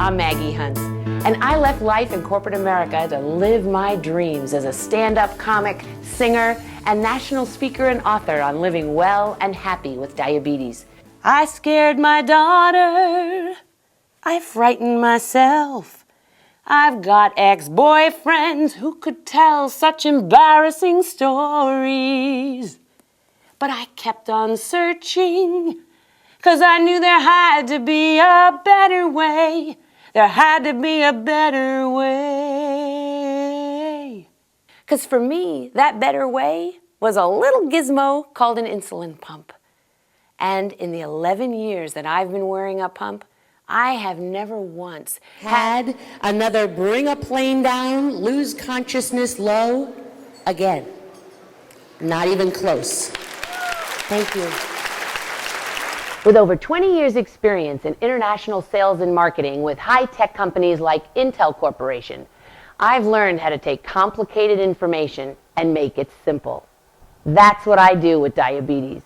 I'm Maggie Hunt, and I left life in corporate America to live my dreams as a stand-up comic, singer, and national speaker and author on living well and happy with diabetes. I scared my daughter. I frightened myself. I've got ex-boyfriends who could tell such embarrassing stories. But I kept on searching, 'cause I knew there had to be a better way. There had to be a better way. 'Cause for me, that better way was a little gizmo called an insulin pump. And in the 11 years that I've been wearing a pump, I have never once had another bring a plane down, lose consciousness low again. Not even close. Thank you. With over 20 years experience in international sales and marketing with high-tech companies like Intel Corporation, I've learned how to take complicated information and make it simple. That's what I do with diabetes.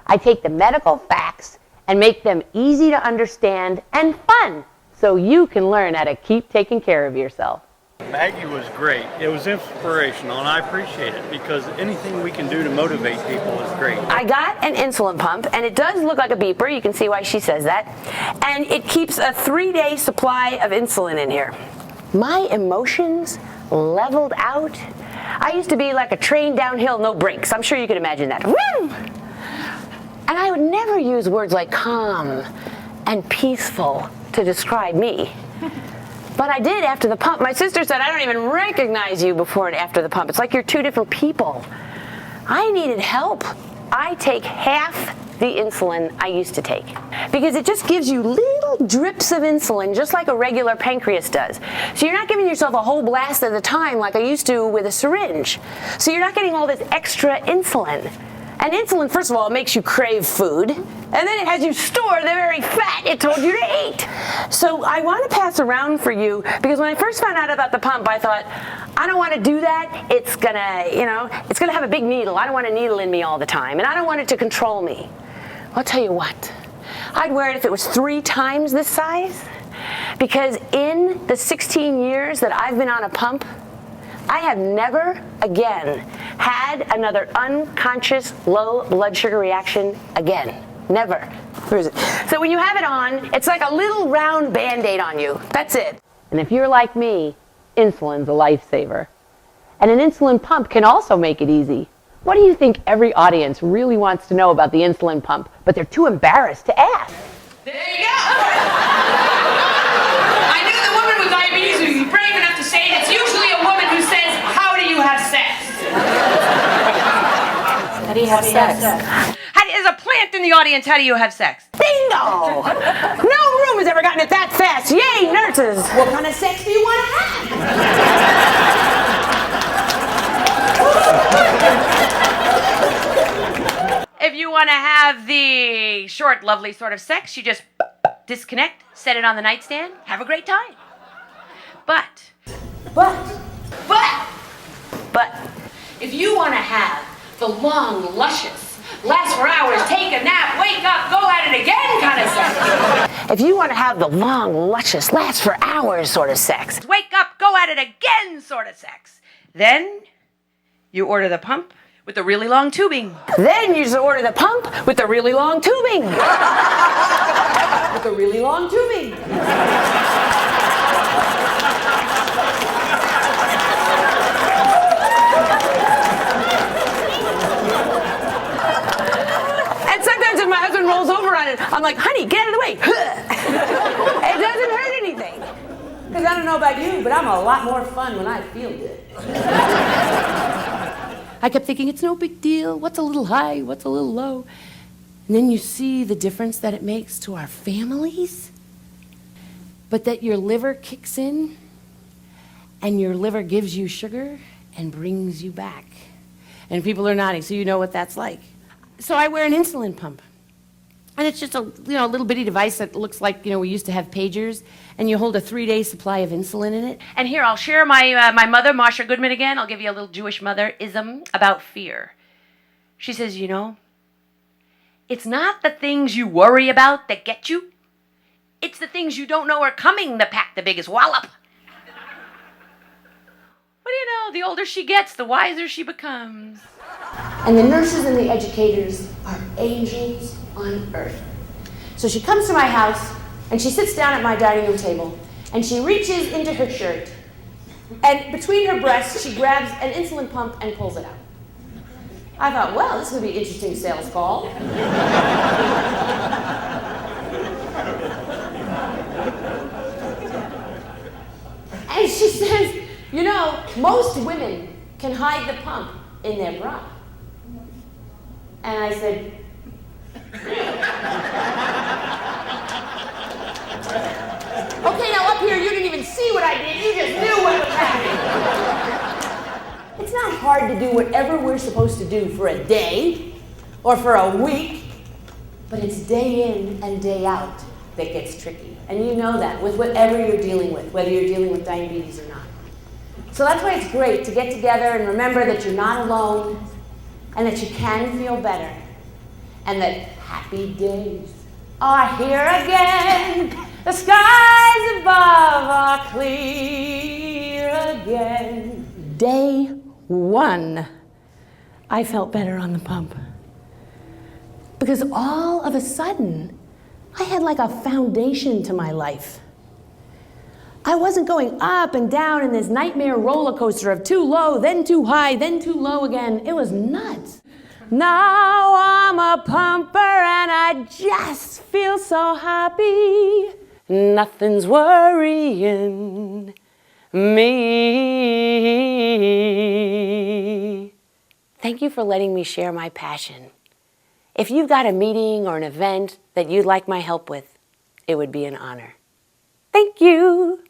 I take the medical facts and make them easy to understand and fun so you can learn how to keep taking care of yourself. Maggie was great. It was inspirational, and I appreciate it because anything we can do to motivate people is great. I got an insulin pump, and it does look like a beeper. You can see why she says that. And it keeps a 3-day supply of insulin in here. My emotions leveled out. I used to be like a train downhill, no brakes. I'm sure you can imagine that. Woo! And I would never use words like calm and peaceful to describe me. But I did after the pump. My sister said, I don't even recognize you before and after the pump. It's like you're two different people. I needed help. I take half the insulin I used to take because it just gives you little drips of insulin just like a regular pancreas does. So you're not giving yourself a whole blast at a time like I used to with a syringe. So you're not getting all this extra insulin. And insulin, first of all, makes you crave food, and then it has you store the very fat it told you to eat. So I want to pass around for you, because when I first found out about the pump, I thought, I don't want to do that. It's gonna, it's gonna have a big needle. I don't want a needle in me all the time, and I don't want it to control me. I'll tell you what, I'd wear it if it was 3 times this size, because in the 16 years that I've been on a pump, I have never again had another unconscious low blood sugar reaction again. Never. Where is it? So when you have it on, it's like a little round Band-Aid on you. That's it. And if you're like me, insulin's a lifesaver. And an insulin pump can also make it easy. What do you think every audience really wants to know about the insulin pump, but they're too embarrassed to ask? There you go. I knew the woman with diabetes would be brave enough to say it. It's usually a woman who says, how do you have sex? How do you have sex? There's a plant in the audience. How do you have sex? Bingo! No room has ever gotten it that fast. Yay, nurses! What kind of sex do you want to have? If you want to have the short, lovely sort of sex, you just disconnect, set it on the nightstand, have a great time. But, if you want to have the long, luscious, last for hours, take a nap, wake up, go at it again kind of sex. If you want to have the long, luscious, last for hours sort of sex. Wake up, go at it again sort of sex. Then you order the pump with the really long tubing. Then you just order the pump with the really long tubing. With the really long tubing. And sometimes if my husband rolls over on it, I'm like, honey, get out of the way. It doesn't hurt anything. Because I don't know about you, but I'm a lot more fun when I feel good. I kept thinking, it's no big deal. What's a little high? What's a little low? And then you see the difference that it makes to our families. But that your liver kicks in, and your liver gives you sugar and brings you back. And people are nodding, so you know what that's like. So I wear an insulin pump. And it's just a little bitty device that looks like, we used to have pagers, and you hold a 3-day supply of insulin in it. And here, I'll share my mother, Marcia Goodman, again. I'll give you a little Jewish mother-ism about fear. She says, it's not the things you worry about that get you. It's the things you don't know are coming that pack the biggest wallop. What do you know? The older she gets, the wiser she becomes. And the nurses and the educators are angels on earth. So she comes to my house, and she sits down at my dining room table, and she reaches into her shirt, and between her breasts, she grabs an insulin pump and pulls it out. I thought, well, this would be an interesting sales call. And she says, you know, most women can hide the pump in their bra. And I said, okay, now up here, you didn't even see what I did. You just knew what was happening. It's not hard to do whatever we're supposed to do for a day or for a week, but it's day in and day out that gets tricky. And you know that with whatever you're dealing with, whether you're dealing with diabetes or not. So that's why it's great to get together and remember that you're not alone and that you can feel better and that happy days are here again. The skies above are clear again. Day 1, I felt better on the pump. Because all of a sudden, I had like a foundation to my life. I wasn't going up and down in this nightmare roller coaster of too low, then too high, then too low again. It was nuts. Now I'm a pumper and I just feel so happy. Nothing's worrying me. Thank you for letting me share my passion. If you've got a meeting or an event that you'd like my help with, it would be an honor. Thank you.